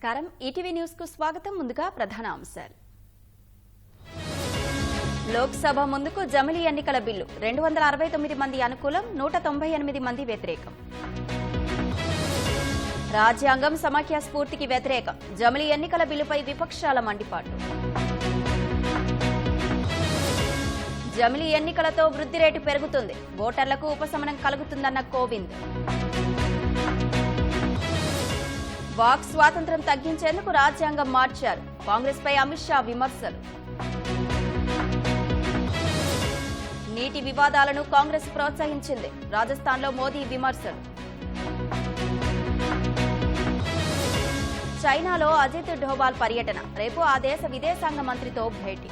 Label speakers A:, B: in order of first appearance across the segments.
A: నమస్కారం ETV news కు స్వాగతం ముందుగా ప్రధాన అంశాలు లోక్సభ ముందుకు జమిలీ ఎన్నికల బిల్లు 269 మంది అనుకూలం 198 మంది వ్యతిరేకం రాజ్యాంగం సమాఖ్య స్ఫూర్తికి వ్యతిరేకం జమిలీ ఎన్నికల బిల్లుపై విపక్షాల మండిపాటు జమిలీ ఎన్నికలతో వృద్ధి రేటు పెరుగుతుంది ఓటర్లకు ఉపశమనం కలుగుతుందన్న కోవింద్ వాక్ స్వాతంత్ర్యం తగ్గించేందుకు రాజ్యాంగం మార్చారు కాంగ్రెస్ పై అమిత్ షా విమర్శలు నీటి వివాదాలను కాంగ్రెస్ ప్రోత్సహించింది రాజస్థాన్లో మోదీ విమర్శలు చైనాలో అజిత్ డోవాల్ పర్యటన రేపు ఆ దేశ విదేశాంగ మంత్రితో భేటీ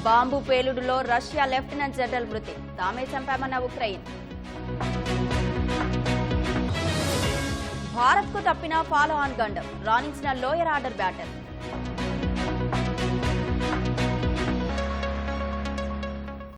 A: బాంబు పేలుడులో రష్యా లెఫ్టినెంట్ జనరల్ మృతి తామే చంపామన్న ఉక్రెయిన్ భారత్ కు తప్పిన ఫాలో ఆన్ గండం రాణించిన లోయర్ ఆర్డర్ బ్యాటర్